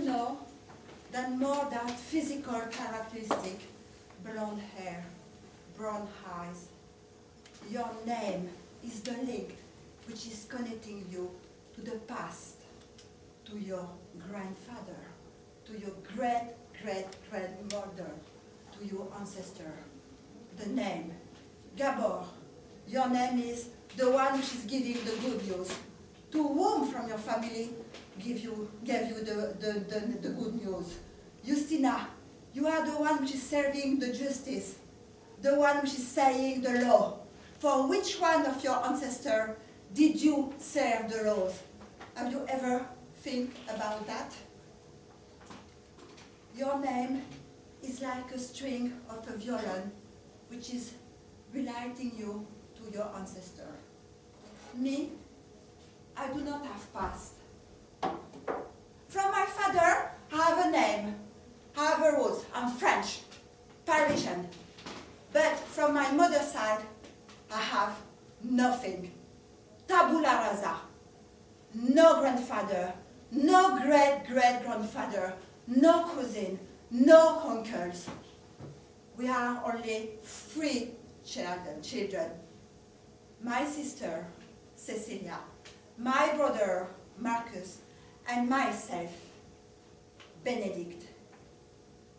know that more than physical characteristic, blonde hair, brown eyes, your name is the link which is connecting you to the past, to your grandfather, to your great-great-grandmother, to your ancestor. The name, Gabor, your name is the one which is giving the good news. To whom from your family gave you the good news? Justina, you are the one which is serving the justice, the one which is saying the law. For which one of your ancestors did you serve the laws? Have you ever think about that? Your name is like a string of a violin which is relating you to your ancestor. Me, I do not have past. From my father, I have a name, I have a roots. I'm French, Parisian. But from my mother's side, I have nothing. Tabula rasa. No grandfather, no great-great-grandfather, no cousin, no uncles. We are only 3 children. My sister, Cecilia, my brother, Marcus, and myself, Benedict.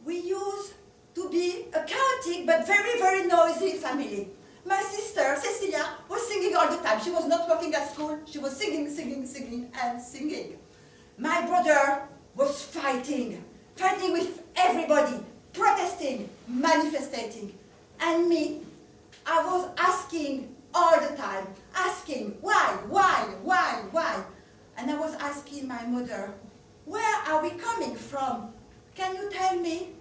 We used to be a chaotic but very, very noisy family. My sister, Cecilia, was singing all the time. She was not working at school. She was singing, and singing. My brother was fighting with everybody, protesting, manifesting. And me, I was asking all the time, asking, why? And I was asking my mother, where are we coming from? Can you tell me?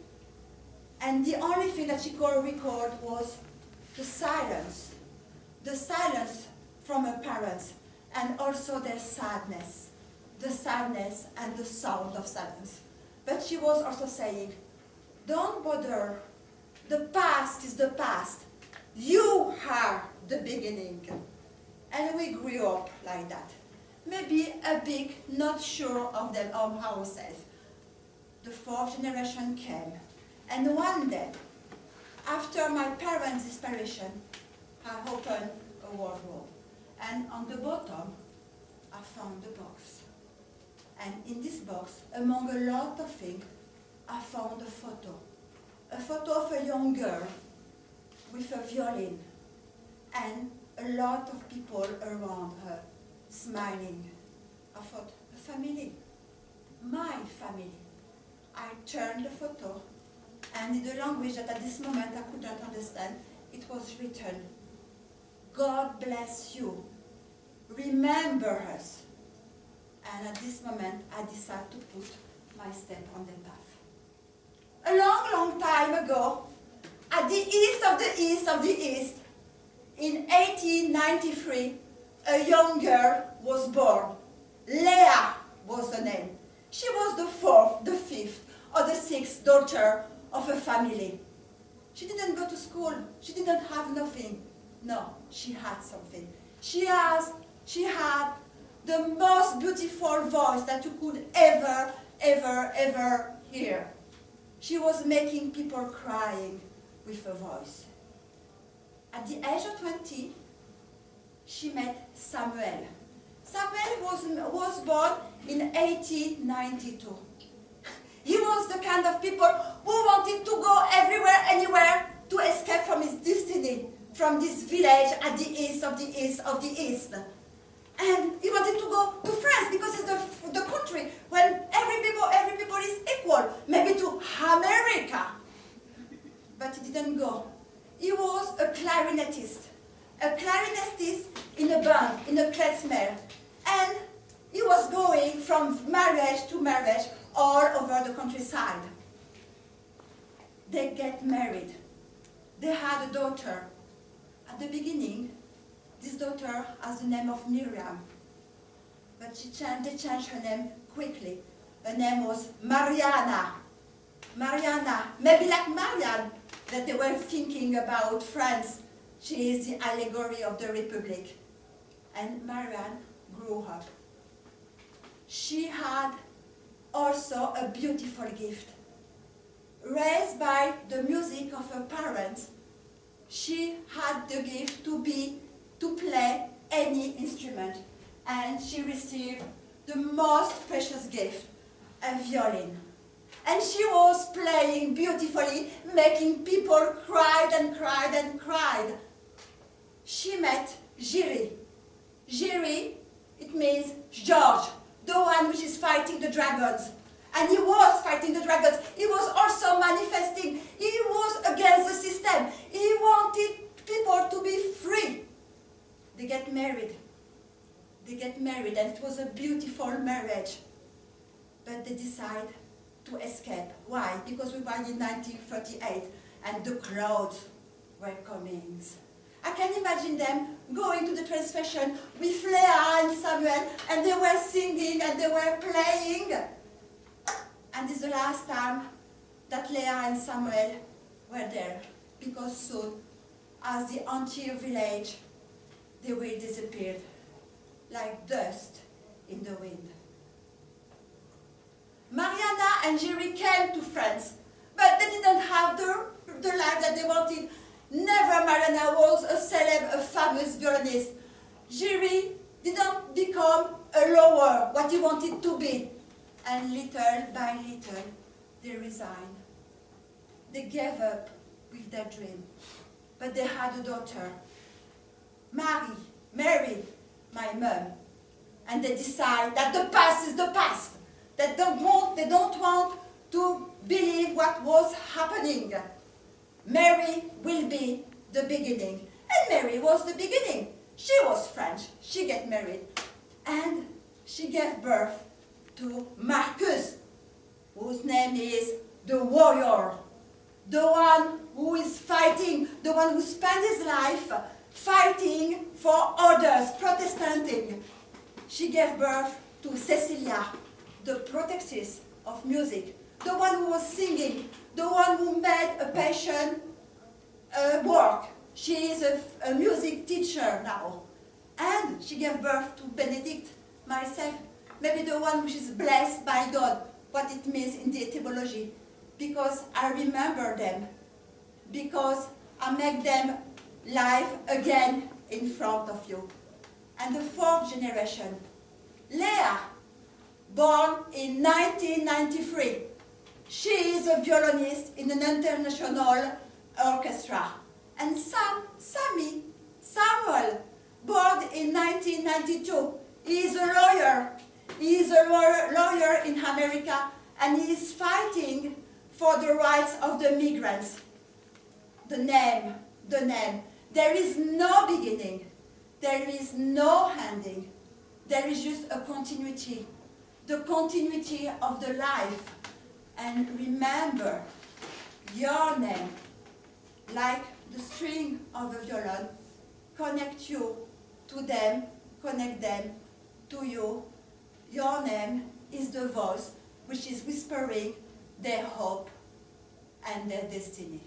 And the only thing that she could record was the silence from her parents, and also their sadness, the sadness and the sound of silence. But she was also saying, don't bother, the past is the past, you are the beginning. And we grew up like that. Maybe a bit not sure of ourselves. The 4th generation came, and one day, after my parents' disparition, I opened a wardrobe, and on the bottom, I found a box. And in this box, among a lot of things, I found a photo of a young girl with a violin, and a lot of people around her, smiling. I thought, a family, my family. I turned the photo, and in the language that at this moment I couldn't understand, it was written, God bless you, remember us. And at this moment I decided to put my step on the path. A long time ago, at the east of the east of the east, in 1893, a young girl was born. Leah was her name. She was the 4th, the 5th, or the 6th daughter of a family. She didn't go to school. She didn't have nothing. No, she had something. She had the most beautiful voice that you could ever hear. She was making people crying with her voice. At the age of 20, she met Samuel. Samuel was born in 1892. He was the kind of people who wanted to go everywhere, anywhere, to escape from his destiny, from this village at the east of the east of the east. And he wanted to go to France because it's the country where every people is equal, maybe to America. But he didn't go. He was a clarinetist in a band, in a klezmer. And he was going from marriage to marriage all over the countryside. They get married. They had a daughter. At the beginning, this daughter has the name of Miriam. But they changed her name quickly. Her name was Mariana. Mariana, maybe like Marianne, that they were thinking about France. She is the allegory of the Republic. And Marianne grew up. She had also a beautiful gift. Raised by the music of her parents, she had the gift to play any instrument, and she received the most precious gift, a violin. And she was playing beautifully, making people cried and cried and cried. She met Jiri. Jiri, it means George, the one which is fighting the dragons. And he was fighting the dragons. He was also manifesting. He was against the system. He wanted people to be free. They get married. They get married, and it was a beautiful marriage. But they decide to escape. Why? Because we were in 1938, and the crowds were coming. I can imagine them going to the train station with Leah and Samuel, and they were singing and they were playing. And it's the last time that Leah and Samuel were there, because soon, as the entire village, they will disappear like dust in the wind. Mariana and Jiri came to France, but they didn't have the life that they wanted. Never Mariana was a celeb, a famous violinist. Jiri didn't become a lover, what he wanted to be. And little by little, they resigned. They gave up with their dream. But they had a daughter, Mary, my mum. And they decide that the past is the past. They don't want to believe what was happening. Mary will be the beginning. And Mary was the beginning. She was French. She got married. And she gave birth to Marcus, whose name is the warrior. The one who is fighting, the one who spent his life fighting for others, protesting. She gave birth to Cecilia, the protectress of music, the one who was singing, the one who made a passion work. She is a music teacher now. And she gave birth to Benedict, myself, maybe the one which is blessed by God, what it means in the etymology. Because I remember them, because I make them live again in front of you. And the fourth generation, Leah, born in 1993. She is a violinist in an international orchestra. And Samuel, born in 1992, he is a lawyer. He is a lawyer in America, and he is fighting for the rights of the migrants. The name. There is no beginning. There is no ending. There is just a continuity. The continuity of the life. And remember, your name, like the string of a violin, connect you to them, connect them to you. Your name is the voice which is whispering their hope and their destiny.